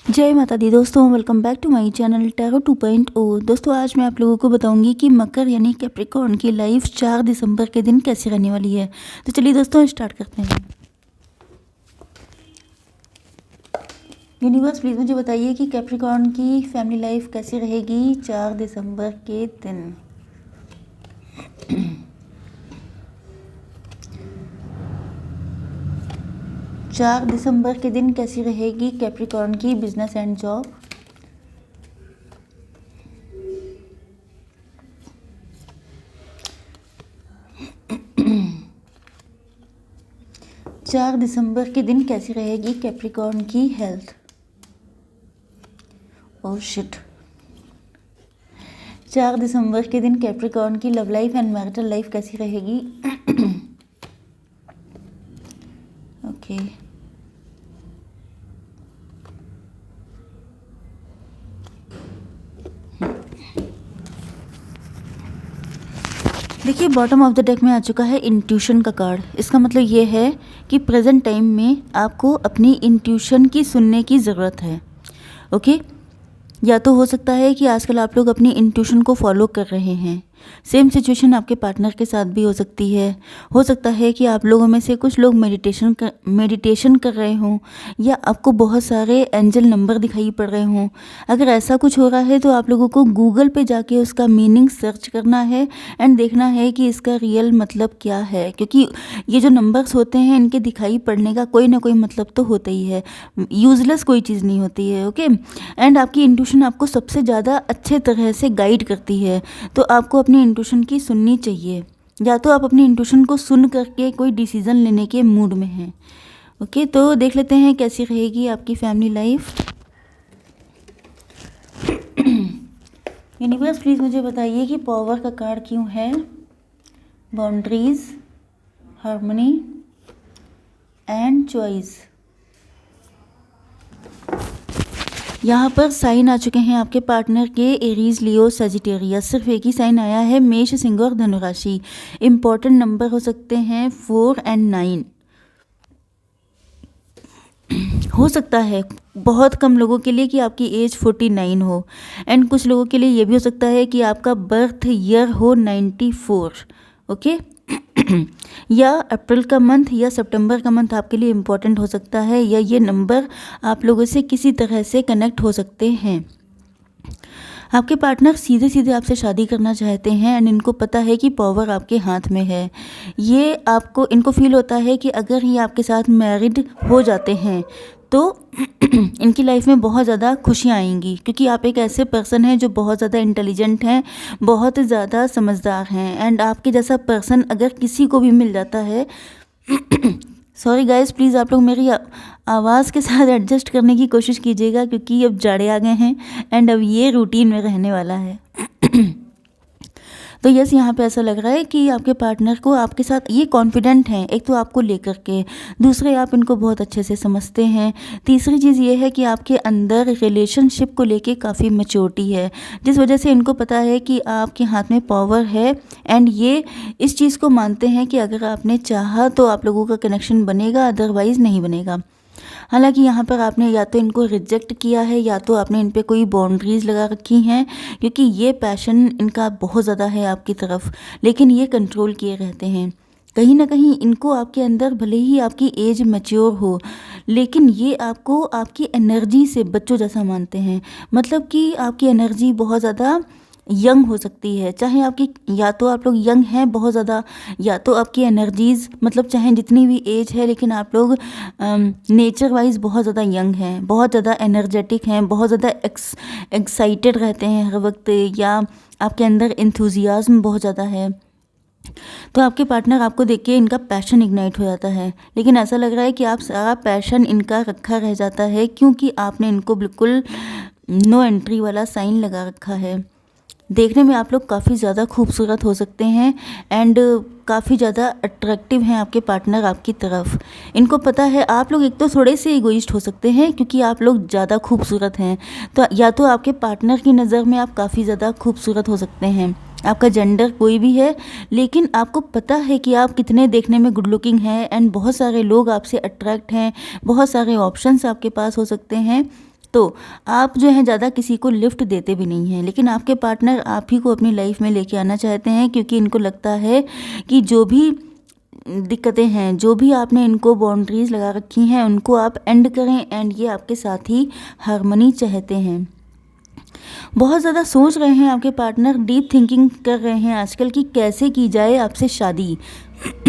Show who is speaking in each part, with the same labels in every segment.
Speaker 1: जय माता दी दोस्तों, welcome back to my channel tarot 2.0। दोस्तों आज मैं आप लोगों को बताऊंगी कि मकर यानी कैप्रिकॉर्न की लाइफ 4 दिसंबर के दिन कैसी रहने वाली है। तो चलिए दोस्तों स्टार्ट करते हैं। यूनिवर्स प्लीज़ मुझे बताइए कि कैप्रिकॉर्न की फैमिली लाइफ कैसी रहेगी 4 दिसंबर के दिन। 4 दिसंबर के दिन कैसी रहेगी कैप्रिकॉर्न की बिजनेस एंड जॉब। 4 दिसंबर के दिन कैसी रहेगी कैप्रिकॉर्न की हेल्थ। Oh shit. 4 दिसंबर के दिन कैप्रिकॉर्न की love life and marital life कैसी रहेगी। ओके देखिए, बॉटम ऑफ द डेक में आ चुका है इंट्यूशन का कार्ड। इसका मतलब ये है कि प्रेजेंट टाइम में आपको अपनी इंट्यूशन की सुनने की ज़रूरत है। ओके, या तो हो सकता है कि आजकल आप लोग अपनी इंट्यूशन को फॉलो कर रहे हैं। सेम सिचुएशन आपके पार्टनर के साथ भी हो सकती है। हो सकता है कि आप लोगों में से कुछ लोग मेडिटेशन कर रहे हों, या आपको बहुत सारे एंजल नंबर दिखाई पड़ रहे हों। अगर ऐसा कुछ हो रहा है तो आप लोगों को गूगल पे जाके उसका मीनिंग सर्च करना है एंड देखना है कि इसका रियल मतलब क्या है, क्योंकि ये जो नंबर्स होते हैं इनके दिखाई पड़ने का कोई ना कोई मतलब तो होता ही है। यूजलेस कोई चीज़ नहीं होती है। ओके, एंड आपकी इंट्यूशन आपको सबसे ज़्यादा अच्छे तरह से गाइड करती है, तो आपको अपनी इंट्यूशन की सुननी चाहिए। या तो आप अपनी इंट्यूशन को सुन करके कोई डिसीज़न लेने के मूड में हैं। ओके, तो देख लेते हैं कैसी रहेगी आपकी फैमिली लाइफ। यूनिवर्स प्लीज़ मुझे बताइए कि पावर का कार्ड क्यों है। Boundaries, harmony and choice. यहाँ पर साइन आ चुके हैं आपके पार्टनर के, एरीज, लियो, सजिटेरियस। सिर्फ एक ही साइन आया है, मेष, सिंह और धनुराशि। इंपॉर्टेंट नंबर हो सकते हैं 4 एंड 9। हो सकता है बहुत कम लोगों के लिए कि आपकी एज 49 हो, एंड कुछ लोगों के लिए ये भी हो सकता है कि आपका बर्थ ईयर हो 94। ओके या अप्रैल का मंथ या सितंबर का मंथ आपके लिए इम्पोर्टेंट हो सकता है, या ये नंबर आप लोगों से किसी तरह से कनेक्ट हो सकते हैं। आपके पार्टनर सीधे सीधे आपसे शादी करना चाहते हैं एंड इनको पता है कि पावर आपके हाथ में है। ये आपको इनको फील होता है कि अगर ये आपके साथ मैरिड हो जाते हैं तो इनकी लाइफ में बहुत ज़्यादा खुशियाँ आएंगी, क्योंकि आप एक ऐसे पर्सन हैं जो बहुत ज़्यादा इंटेलिजेंट हैं, बहुत ज़्यादा समझदार हैं, एंड आपके जैसा पर्सन अगर किसी को भी मिल जाता है सॉरी गाइस, प्लीज़ आप लोग मेरी आवाज़ के साथ एडजस्ट करने की कोशिश कीजिएगा, क्योंकि अब जाड़े आ गए हैं एंड अब ये रूटीन में रहने वाला है। तो यस, यहाँ पे ऐसा लग रहा है कि आपके पार्टनर को आपके साथ ये कॉन्फिडेंट हैं, एक तो आपको लेकर के, दूसरे आप इनको बहुत अच्छे से समझते हैं, तीसरी चीज़ ये है कि आपके अंदर रिलेशनशिप को लेके काफ़ी मैच्योरिटी है, जिस वजह से इनको पता है कि आपके हाथ में पावर है, एंड ये इस चीज़ को मानते हैं कि अगर आपने चाहा तो आप लोगों का कनेक्शन बनेगा, अदरवाइज़ नहीं बनेगा। हालांकि यहाँ पर आपने या तो इनको रिजेक्ट किया है, या तो आपने इन पे कोई बाउंड्रीज़ लगा रखी हैं, क्योंकि ये पैशन इनका बहुत ज़्यादा है आपकी तरफ, लेकिन ये कंट्रोल किए रहते हैं। कहीं ना कहीं इनको आपके अंदर, भले ही आपकी एज मैच्योर हो, लेकिन ये आपको आपकी एनर्जी से बच्चों जैसा मानते हैं। मतलब कि आपकी एनर्जी बहुत ज़्यादा यंग हो सकती है, चाहे आपकी, या तो आप लोग यंग हैं बहुत ज़्यादा, या तो आपकी एनर्जीज़, मतलब चाहे जितनी भी एज है, लेकिन आप लोग नेचर वाइज बहुत ज़्यादा यंग हैं, बहुत ज़्यादा एनर्जेटिक हैं, बहुत ज़्यादा एक्साइटेड रहते हैं हर वक्त, या आपके अंदर इंथुजियाज्म बहुत ज़्यादा है। तो आपके पार्टनर आपको देख के इनका पैशन इग्नाइट हो जाता है, लेकिन ऐसा लग रहा है कि आप सारा पैशन इनका रखा रह जाता है, क्योंकि आपने इनको बिल्कुल नो एंट्री वाला साइन लगा रखा है। देखने में आप लोग काफ़ी ज़्यादा खूबसूरत हो सकते हैं, एंड काफ़ी ज़्यादा अट्रैक्टिव हैं आपके पार्टनर आपकी तरफ। इनको पता है आप लोग एक तो थोड़े से इगोइस्ट हो सकते हैं, क्योंकि आप लोग ज़्यादा खूबसूरत हैं, तो या तो आपके पार्टनर की नज़र में आप काफ़ी ज़्यादा खूबसूरत हो सकते हैं, आपका जेंडर कोई भी है, लेकिन आपको पता है कि आप कितने देखने में गुड लुकिंग हैं, एंड बहुत सारे लोग आपसे अट्रैक्ट हैं, बहुत सारे ऑप्शंस आपके पास हो सकते हैं। तो आप जो है ज़्यादा किसी को लिफ्ट देते भी नहीं हैं, लेकिन आपके पार्टनर आप ही को अपनी लाइफ में लेके आना चाहते हैं, क्योंकि इनको लगता है कि जो भी दिक्कतें हैं, जो भी आपने इनको बाउंड्रीज़ लगा रखी हैं, उनको आप एंड करें, एंड ये आपके साथ ही हार्मनी चाहते हैं। बहुत ज़्यादा सोच रहे हैं आपके पार्टनर, डीप थिंकिंग कर रहे हैं आजकल कि कैसे की जाए आपसे शादी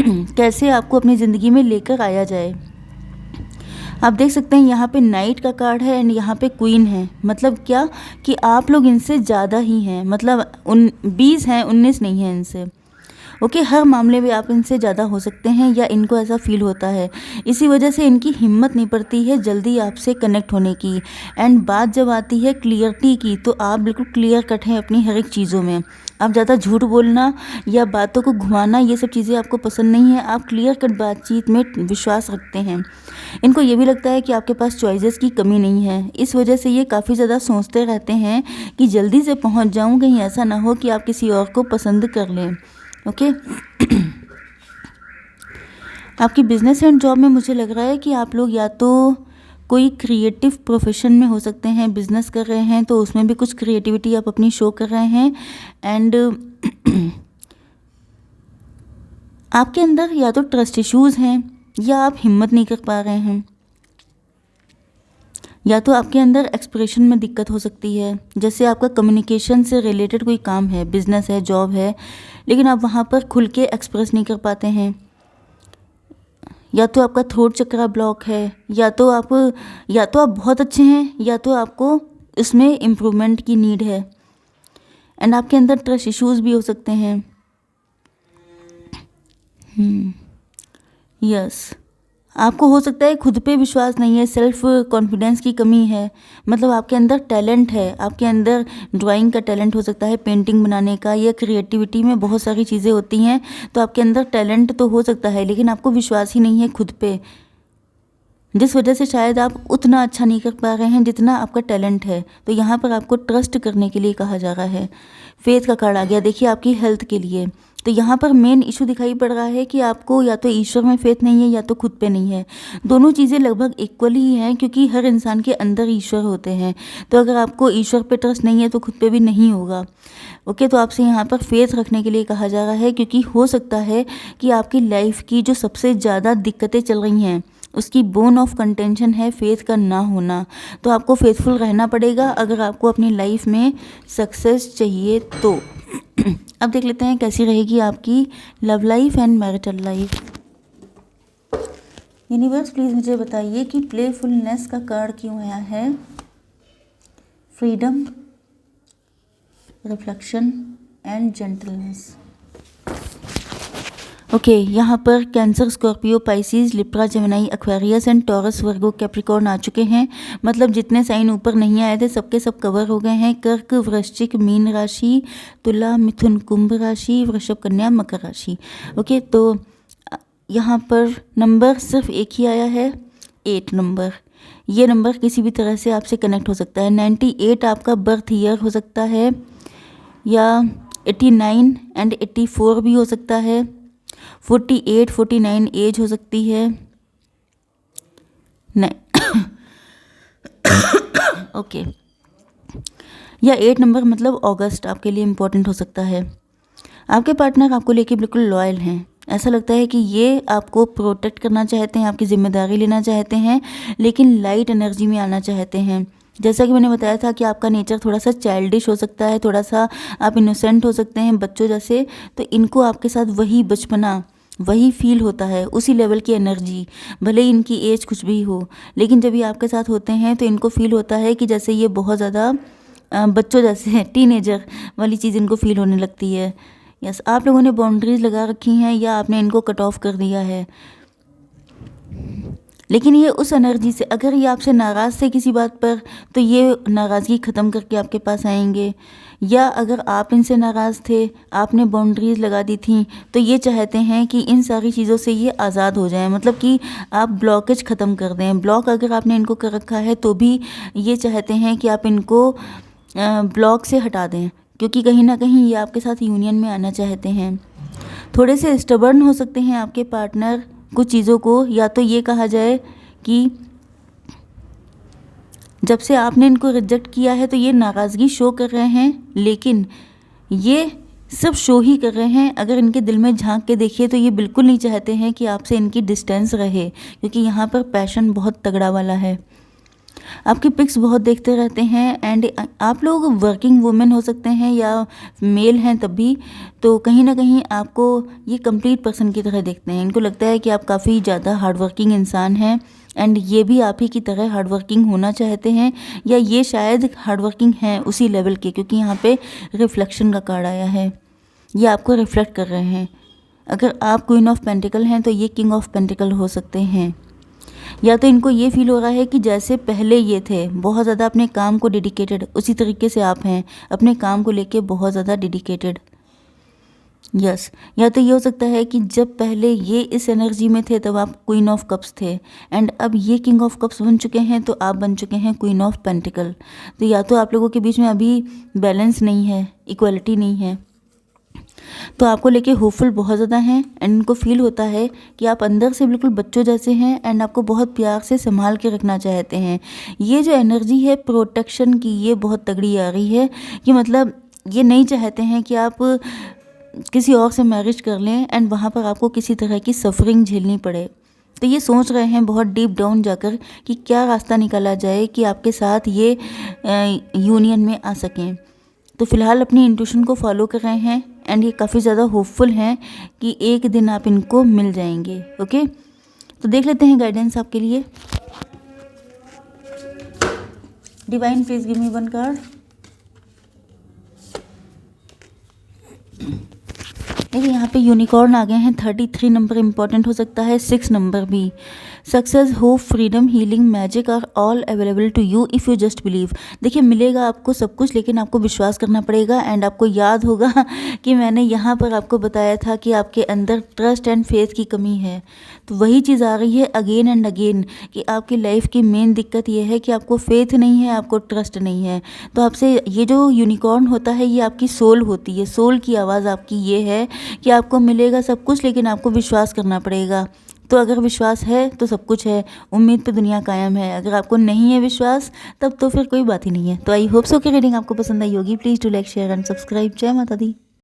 Speaker 1: कैसे आपको अपनी ज़िंदगी में लेकर आया जाए। आप देख सकते हैं यहाँ पे नाइट का कार्ड है एंड यहाँ पे क्वीन है। मतलब क्या कि आप लोग इनसे ज़्यादा ही हैं, मतलब 20 हैं, 19 नहीं है इनसे। ओके, हर मामले में आप इनसे ज़्यादा हो सकते हैं या इनको ऐसा फील होता है। इसी वजह से इनकी हिम्मत नहीं पड़ती है जल्दी आपसे कनेक्ट होने की। एंड बात जब आती है क्लियरिटी की, तो आप बिल्कुल क्लियर कट हैं अपनी हर एक चीज़ों में। आप ज़्यादा झूठ बोलना या बातों को घुमाना, ये सब चीज़ें आपको पसंद नहीं है। आप क्लियर कट बातचीत में विश्वास रखते हैं। इनको ये भी लगता है कि आपके पास चॉइसेस की कमी नहीं है। इस वजह से ये काफ़ी ज़्यादा सोचते रहते हैं कि जल्दी से पहुंच जाऊं, कहीं ऐसा ना हो कि आप किसी और को पसंद कर लें। ओके आपकी बिजनेस एंड जॉब में मुझे लग रहा है कि आप लोग या तो कोई क्रिएटिव प्रोफेशन में हो सकते हैं, बिजनेस कर रहे हैं तो उसमें भी कुछ क्रिएटिविटी आप अपनी शो कर रहे हैं। एंड आपके अंदर या तो ट्रस्ट इश्यूज़ हैं, या आप हिम्मत नहीं कर पा रहे हैं, या तो आपके अंदर एक्सप्रेशन में दिक्कत हो सकती है। जैसे आपका कम्युनिकेशन से रिलेटेड कोई काम है, बिजनेस है, जॉब है, लेकिन आप वहाँ पर खुल के एक्सप्रेस नहीं कर पाते हैं। या तो आपका थ्रोट चक्रा ब्लॉक है, या तो आप बहुत अच्छे हैं, या तो आपको इसमें इम्प्रूवमेंट की नीड है। एंड आपके अंदर ट्रस्ट इश्यूज़ भी हो सकते हैं। यस, आपको हो सकता है खुद पे विश्वास नहीं है, सेल्फ कॉन्फिडेंस की कमी है। मतलब आपके अंदर टैलेंट है, आपके अंदर ड्राइंग का टैलेंट हो सकता है, पेंटिंग बनाने का, या क्रिएटिविटी में बहुत सारी चीज़ें होती हैं। तो आपके अंदर टैलेंट तो हो सकता है, लेकिन आपको विश्वास ही नहीं है खुद पे, जिस वजह से शायद आप उतना अच्छा नहीं कर पा रहे हैं जितना आपका टैलेंट है। तो यहाँ पर आपको ट्रस्ट करने के लिए कहा जा रहा है। फेथ का कार्ड आ गया, देखिए आपकी हेल्थ के लिए। तो यहाँ पर मेन इशू दिखाई पड़ रहा है कि आपको या तो ईश्वर में फेथ नहीं है, या तो खुद पे नहीं है। दोनों चीज़ें लगभग इक्वल ही हैं, क्योंकि हर इंसान के अंदर ईश्वर होते हैं। तो अगर आपको ईश्वर पे ट्रस्ट नहीं है तो खुद पे भी नहीं होगा। ओके, तो आपसे यहाँ पर फेथ रखने के लिए कहा जा रहा है, क्योंकि हो सकता है कि आपकी लाइफ की जो सबसे ज़्यादा दिक्कतें चल रही हैं उसकी बोन ऑफ कंटेंशन है फेथ का ना होना। तो आपको फेथफुल रहना पड़ेगा अगर आपको अपनी लाइफ में सक्सेस चाहिए तो। अब देख लेते हैं कैसी रहेगी आपकी love life and marital life. Universe please मुझे बताइए कि प्लेफुलनेस का कार्ड क्यों आया है, freedom, reflection and gentleness. Okay, यहाँ पर Cancer, Scorpio, Pisces, Libra, Gemini, Aquarius and Taurus, Virgo, Capricorn आ चुके हैं। मतलब जितने साइन ऊपर नहीं आए थे सबके सब कवर हो गए हैं। कर्क, वृश्चिक, मीन राशि, तुला, मिथुन, कुंभ राशि, वृषभ, कन्या, मकर राशि। ओके, तो यहाँ पर नंबर सिर्फ एक ही आया है, 8 नंबर। ये नंबर किसी भी तरह से आपसे कनेक्ट हो सकता है। 98 आपका बर्थ ईयर हो सकता है, या 89 एंड 84 भी हो सकता है। 48, 49 एज हो सकती है। ओके, या 8 नंबर मतलब अगस्त आपके लिए इम्पोर्टेंट हो सकता है। आपके पार्टनर आपको लेके बिल्कुल लॉयल हैं। ऐसा लगता है कि ये आपको प्रोटेक्ट करना चाहते हैं, आपकी जिम्मेदारी लेना चाहते हैं, लेकिन लाइट एनर्जी में आना चाहते हैं। जैसा कि मैंने बताया था कि आपका नेचर थोड़ा सा चाइल्डिश हो सकता है, थोड़ा सा आप इनोसेंट हो सकते हैं, बच्चों जैसे। तो इनको आपके साथ वही बचपना, वही फील होता है, उसी लेवल की एनर्जी, भले ही इनकी एज कुछ भी हो। लेकिन जब ये आपके साथ होते हैं तो इनको फील होता है कि जैसे ये बहुत ज़्यादा बच्चों जैसे हैं, टीनेजर वाली चीज़ इनको फील होने लगती है। यस, आप लोगों ने बाउंड्रीज लगा रखी हैं या आपने इनको कट ऑफ कर दिया है। लेकिन ये उस एनर्जी से, अगर ये आपसे नाराज़ थे किसी बात पर तो ये नाराज़गी ख़त्म करके आपके पास आएंगे, या अगर आप इनसे नाराज़ थे, आपने बाउंड्रीज़ लगा दी थी, तो ये चाहते हैं कि इन सारी चीज़ों से ये आज़ाद हो जाएं। मतलब कि आप ब्लॉकेज ख़त्म कर दें। ब्लॉक अगर आपने इनको कर रखा है तो भी ये चाहते हैं कि आप इनको ब्लॉक से हटा दें, क्योंकि कहीं ना कहीं ये आपके साथ यूनियन में आना चाहते हैं। थोड़े से स्टबर्न हो सकते हैं आपके पार्टनर कुछ चीज़ों को, या तो ये कहा जाए कि जब से आपने इनको रिजेक्ट किया है तो ये नाराज़गी शो कर रहे हैं, लेकिन ये सब शो ही कर रहे हैं। अगर इनके दिल में झांक के देखिए तो ये बिल्कुल नहीं चाहते हैं कि आपसे इनकी डिस्टेंस रहे, क्योंकि यहाँ पर पैशन बहुत तगड़ा वाला है। आपकी पिक्स बहुत देखते रहते हैं एंड आप लोग वर्किंग वुमेन हो सकते हैं या मेल हैं तब भी, तो कहीं ना कहीं आपको ये कंप्लीट पर्सन की तरह देखते हैं। इनको लगता है कि आप काफ़ी ज़्यादा हार्डवर्किंग इंसान हैं एंड ये भी आप ही की तरह हार्डवर्किंग होना चाहते हैं, या ये शायद हार्डवर्किंग हैं उसी लेवल के, क्योंकि यहाँ पे रिफ्लेक्शन का कार्ड आया है। ये आपको रिफ्लेक्ट कर रहे हैं। अगर आप क्वीन ऑफ पेंटिकल हैं तो ये किंग ऑफ पेंटिकल हो सकते हैं। या तो इनको ये फील हो रहा है कि जैसे पहले ये थे बहुत ज़्यादा अपने काम को डेडिकेटेड, उसी तरीके से आप हैं अपने काम को लेके बहुत ज़्यादा डेडिकेटेड। यस, या तो ये हो सकता है कि जब पहले ये इस एनर्जी में थे तब आप क्वीन ऑफ कप्स थे एंड अब ये किंग ऑफ कप्स बन चुके हैं तो आप बन चुके हैं क्वीन ऑफ पेंटिकल। तो या तो आप लोगों के बीच में अभी बैलेंस नहीं है, इक्वलिटी नहीं है, तो आपको लेके होपफुल बहुत ज़्यादा हैं एंड इनको फील होता है कि आप अंदर से बिल्कुल बच्चों जैसे हैं एंड आपको बहुत प्यार से संभाल के रखना चाहते हैं। ये जो एनर्जी है प्रोटेक्शन की, ये बहुत तगड़ी आ रही है कि मतलब ये नहीं चाहते हैं कि आप किसी और से मैरिज कर लें एंड वहाँ पर आपको किसी तरह की सफरिंग झेलनी पड़े। तो ये सोच रहे हैं बहुत डीप डाउन जाकर कि क्या रास्ता निकाला जाए कि आपके साथ ये यूनियन में आ सकें। तो फ़िलहाल अपनी इंट्यूशन को फॉलो कर रहे हैं एंड ये काफ़ी ज़्यादा होपफुल हैं कि एक दिन आप इनको मिल जाएंगे। ओके, तो देख लेते हैं गाइडेंस आपके लिए। Divine please give me one card. देखिए यहाँ पे यूनिकॉर्न आ गए हैं। 33 नंबर इंपॉर्टेंट हो सकता है, 6 नंबर भी। Success, hope, freedom, healing, magic are all available to you if you just believe. देखिए मिलेगा आपको सब कुछ, लेकिन आपको विश्वास करना पड़ेगा। एंड आपको याद होगा कि मैंने यहाँ पर आपको बताया था कि आपके अंदर ट्रस्ट एंड फेथ की कमी है, तो वही चीज़ आ रही है अगेन एंड अगेन कि आपकी लाइफ की मेन दिक्कत ये है कि आपको फेथ नहीं है, आपको ट्रस्ट नहीं है। तो आपसे ये जो यूनिकॉर्न होता है ये आपकी सोल होती है, सोल की आवाज़ आपकी ये है कि आपको मिलेगा सब कुछ, लेकिन आपको विश्वास करना पड़ेगा। तो अगर विश्वास है तो सब कुछ है, उम्मीद पे दुनिया कायम है। अगर आपको नहीं है विश्वास तब तो फिर कोई बात ही नहीं है। तो आई होप सो कि रीडिंग आपको पसंद आई होगी। Please do like, share and subscribe. जय माता दी।